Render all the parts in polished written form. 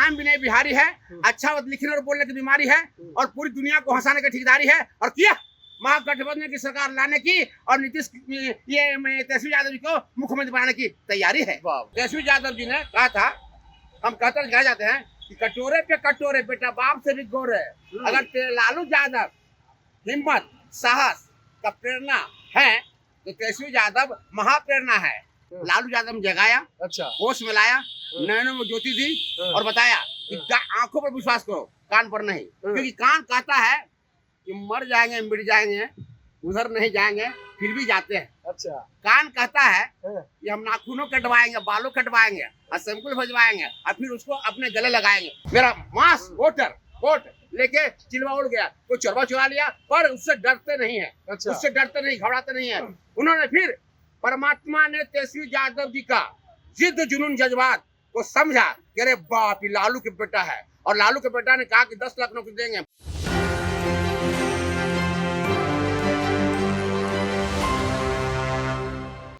नाम विनय बिहारी है, अच्छा लिखने और बोलने की बीमारी है और पूरी दुनिया को हंसाने की ठेकेदारी है और किया महागठबंधन की सरकार लाने की और नीतीश ये तेजस्वी यादव जी को मुख्यमंत्री बनाने की तैयारी है। तेजस्वी यादव जी ने कहा था, हम कहते कहा जाते हैं कि कटोरे पे कटोरे बेटा बाप से भी गोरे। अगर लालू यादव हिम्मत साहस का प्रेरणा है तो तेजस्वी यादव महाप्रेरणा है। लालू यादव ने जगाया, अच्छा, होश में लाया, नैनों में ज्योति दी और बताया कि आंखों पर विश्वास करो, कान पर नहीं, क्योंकि कान कहता है कि मर जाएंगे मिट जाएंगे उधर नहीं जाएंगे फिर भी जाते हैं। अच्छा, कान कहता है कि हम नाखूनों कटवाएंगे, बालों कटवाएंगे और शैम्पुल भजवाएंगे और फिर उसको अपने गले लगाएंगे। मेरा मास वोट लेके चिलवा उड़ गया, कोई चरवा चुरा लिया, पर उससे डरते नहीं है। अच्छा, उससे डरते नहीं, घबराते नहीं है। उन्होंने फिर परमात्मा ने तेजस्वी यादव जी का जिद जुनून जज्बात को समझा कि अरे बाप ये लालू के बेटा है और लालू के बेटा ने कहा कि 10 लाख नौकरी देंगे।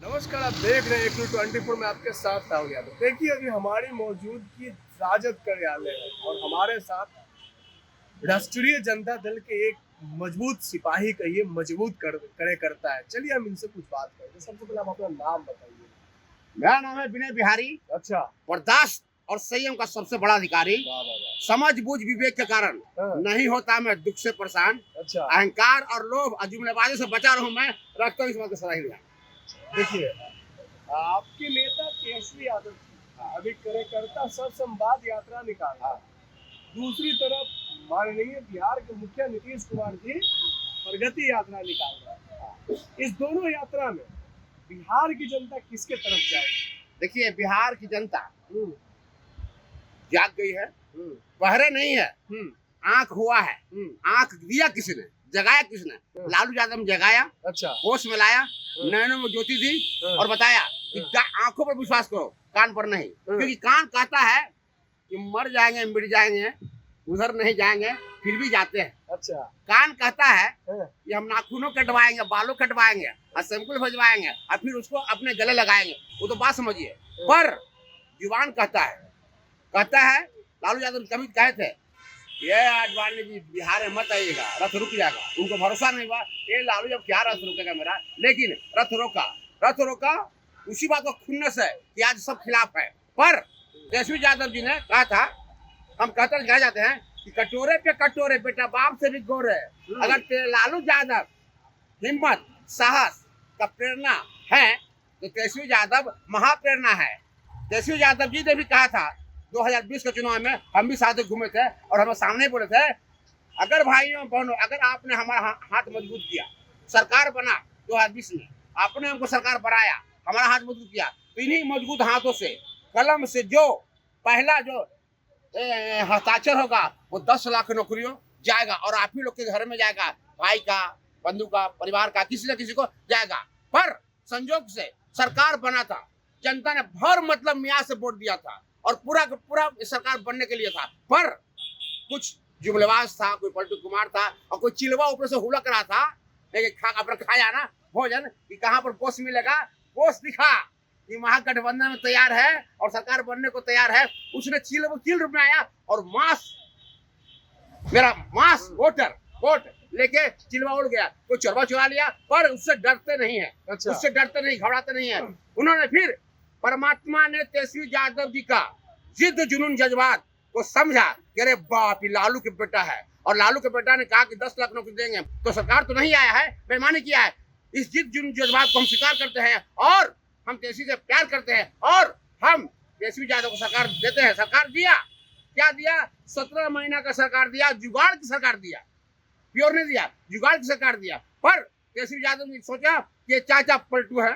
नमस्कार, आप देख रहे हैं एक 24 में आपके साथ राहुल यादव। देखिए, अभी हमारी मौजूदगी राजद कार्यालय है और हमारे साथ राष्ट्रीय जनता दल के एक मजबूत सिपाही कहिए, मजबूत करता है। चलिए हम इनसे कुछ बात करते हैं। सबसे पहले आप अपना नाम बताइए। मेरा नाम है विनय बिहारी। अच्छा, बर्दाश्त और संयम का सबसे बड़ा अधिकारी। समझ बूझ विवेक के कारण नहीं होता मैं दुख से परेशान। अच्छा, अहंकार और लोभ और जुमलेबाजी से बचा रहूं मैं, रखता हूं इस बात को सराहनीय। देखिए, आपके नेता तेजस्वी यादव जी अभी कार्यकर्ता सब संवाद यात्रा निकाल रहा है। दूसरी तरफ माननीय बिहार के मुखिया नीतीश कुमार जी प्रगति यात्रा निकाल रहे हैं। इस दोनों यात्रा में बिहार की जनता किसके तरफ जाएगी? देखिए, बिहार की जनता जाग गई है, पहरे नहीं है, आंख हुआ है। आंख दिया किसने, जगाया किसने? लालू यादव ने जगाया, अच्छा, होश में लाया, नैनों में ज्योति दी और बताया कि आंखों पर विश्वास करो, कान पर नहीं, क्योंकि कान कहता है कि मर जाएंगे मिट जाएंगे उधर नहीं जाएंगे फिर भी जाते हैं। अच्छा, कान कहता है कि हम नाखूनों कटवाएंगे, बालों कटवाएंगे और शैम्पुल भजवाएंगे और फिर उसको अपने गले लगाएंगे। वो तो बात समझिए, पर जुबान कहता है लालू यादव कभी कहे थे ये आडवाणी जी बिहार में मत आइएगा, रथ रुक जाएगा। उनको भरोसा नहीं हुआ, ये लालू जब क्या रथ रुकेगा मेरा, लेकिन रथ रोका उसी बात को खुन्नस है कि आज सब खिलाफ है। पर तेजस्वी यादव जी ने कहा था, हम कहा जाते हैं कि कटोरे पे कटोरे बेटा बाप से भी गोरे। अगर लालू यादव हिम्मत साहस का प्रेरणा है तो तेजस्वी यादव महाप्रेरणा है। तेजस्वी यादव जी ने भी कहा था 2020 के चुनाव में, हम भी साथ घूमे थे और हमें सामने बोले थे, अगर भाइयों बहनों अगर आपने हमारा हाथ मजबूत किया, सरकार बना 2020 में, आपने हमको सरकार बनाया, हमारा हाथ मजबूत किया, तो इन्हीं मजबूत हाथों से कलम से जो पहला जो हस्ताक्षर होगा वो 10 लाख नौकरियों जाएगा और आप ही लोग के घर में जाएगा, भाई का, बंधु का, परिवार का, किसी न किसी को जाएगा। पर संजोग से सरकार बना था, जनता ने भर मतलब मियाँ से वोट दिया था और पूरा सरकार बनने के लिए था, पर कुछ जुमलेबाज था, कोई पलटू कुमार था और कोई चिलवा ऊपर से हुलक रहा था अपना खाया ना भोजन कि कहाँ पर पोस्ट मिलेगा, पोस्ट दिखा कि महागठबंधन में तैयार है और सरकार बनने को तैयार है। उसने चिल रूप में आया और मेरा मास वोट लेके चिलवा उड़ गया, कोई चरवा चुरा लिया, पर उससे डरते नहीं है। अच्छा, उससे डरते नहीं, घबराते नहीं है। उन्होंने फिर परमात्मा ने तेजस्वी यादव जी का जिद जुनून जज्बात को समझा कि अरे बाप ये लालू के बेटा है और लालू के बेटा ने कहा कि 10 लाख नौकरी देंगे, तो सरकार तो नहीं आया है, बेईमानी किया है। इस जिद जुनून जज्बात को हम स्वीकार करते हैं और हम तेजस्वी से प्यार करते हैं और हम तेजस्वी यादव को सरकार देते हैं। सरकार दिया, क्या दिया? 17 महीना का सरकार दिया, जुगाड़ की सरकार दिया, प्योर नहीं दिया, जुगाड़ की सरकार दिया। पर तेजस्वी यादव ने सोचा कि चाचा पलटू है,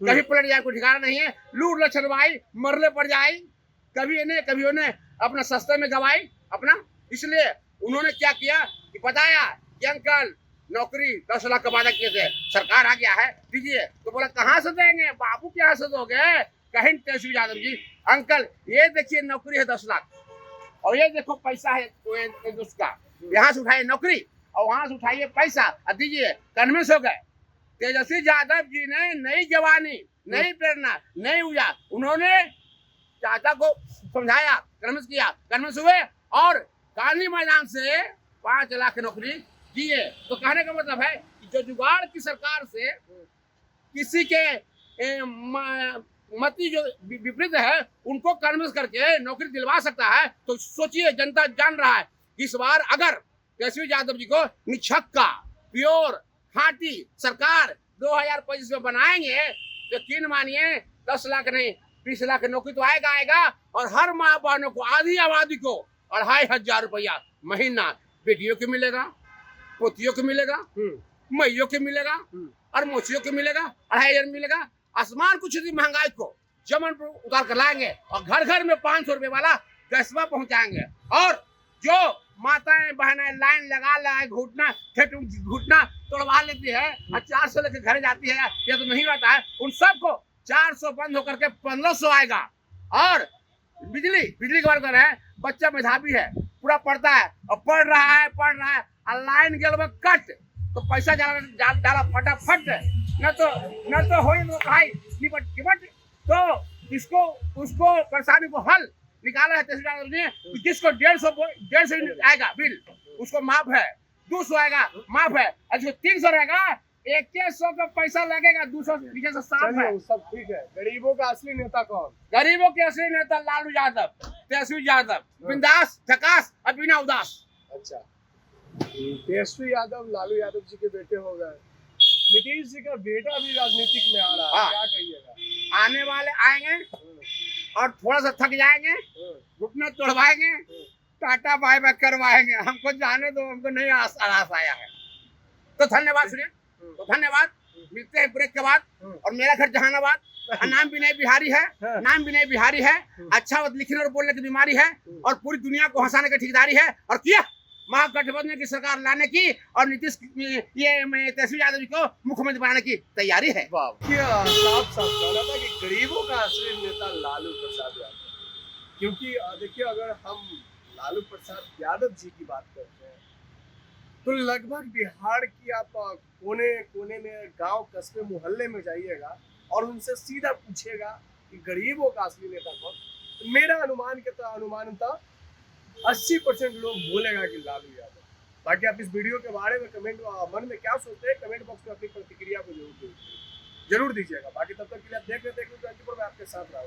कभी पलट जाए कोई ठिकाना नहीं है, लूट लछनवाई मरले पड़ जाए, कभी इन्हें कभी उन्हें अपना सस्ते में गवाई अपना। इसलिए उन्होंने क्या किया कि बताया कि अंकल नौकरी 10 लाख का वादा किए थे, सरकार आ गया है दीजिए। तो बोला कहाँ से देंगे बाबू, क्या से दोगे? कहीं तेजस्वी यादव जी, अंकल ये देखिए नौकरी है 10 लाख और ये देखो पैसा है उसका, यहाँ से उठाइए नौकरी और वहां से उठाइए पैसा और दीजिए, कन्विंस हो गए। तेजस्वी यादव जी ने नई जवानी, नई प्रेरणा, नई ऊर्जा, उन्होंने चाचा को समझाया, कन्विंस किया, कन्विंस हुए और गांधी मैदान से 5 लाख की नौकरी दिए। तो कहने का मतलब है कि जो जुगाड़ की सरकार से किसी के मति जो विपरीत है उनको कन्विंस करके नौकरी दिलवा सकता है, तो सोचिए जनता जान रहा है इस बार अगर तेजस्वी यादव जी को निछक्का प्योर खांटी सरकार 2025 में बनाएंगे तो यकीन मानिए 10 लाख नहीं 20 लाख की नौकरी तो आएगा और हर माँ बहनों को आधी आबादी को 2500 रुपया महीना बेटियों को मिलेगा, पोतियों को मिलेगा, मैयों को मिलेगा और मोचियों को मिलेगा, 2500 मिलेगा। आसमान कुछ दी महंगाई को जमन पर उतार कर लाएंगे और घर घर में 500 रुपए वाला गैसवा पहुंचाएंगे। और जो माताएं बहनें लाइन लगा घुटना तोड़वा लेती है और 400 लेकर घर जाती है या तो नहीं आता है, उन सबको 400 बंद होकर के 1500 आएगा। और बिजली के बात कर रहे हैं, बच्चा मेधावी है, पूरा पढ़ता है और पढ़ रहा है और लाइन गेल में कट तो पैसा डाला फटाफट, न तो हो भाई निपट तो उसको परेशानी को हल निकाला है तेजस्वी यादव ने। जिसको 150 आएगा बिल उसको माफ है, 200 आएगा माफ है, और जो 300 रहेगा 100 का पैसा लगेगा, 200 नीचे से साफ है। सब ठीक है। गरीबों का असली नेता कौन? गरीबों के असली नेता लालू यादव, तेजस्वी यादव, बिंदास झकास और बिना उदास। अच्छा, तेजस्वी यादव लालू यादव जी के बेटे हो गए, नीतीश जी का बेटा भी राजनीतिक में आ रहा है, क्या कहिएगा? आने वाले आएंगे और थोड़ा सा थक जाएंगे, घुटने तोड़वाएंगे, टाटा बाय बाय करवाएंगे। हमको जाने दो, हमको नहीं आस आया है। तो धन्यवाद सुनिए, तो धन्यवाद, मिलते हैं ब्रेक के बाद। और मेरा घर जहानाबाद, नाम विनय बिहारी है, नाम विनय बिहारी है। अच्छा लिखने और बोलने की बीमारी है और पूरी दुनिया को हंसाने की ठेकेदारी है और किया महागठबंधन की सरकार लाने की और नीतीश तेजस्वी यादव जी को मुख्यमंत्री बनाने की तैयारी है। क्या साफ कहना था कि गरीबों का असली नेता लालू प्रसाद यादव, क्योंकि देखिए अगर हम लालू प्रसाद यादव जी की बात करते हैं तो लगभग बिहार की आप कोने कोने में गांव कस्बे मोहल्ले में जाइएगा और उनसे सीधा पूछेगा कि गरीबों का असली नेता कौन, तो मेरा अनुमानतः 80% लोग बोलेगा कि लालू यादव। बाकी आप इस वीडियो के बारे में कमेंट मन में क्या सोचते हैं कमेंट बॉक्स में अपनी प्रतिक्रिया को जरूर दीजिएगा। बाकी तब तक के लिए आप देख रहे थे आपके साथ रहा।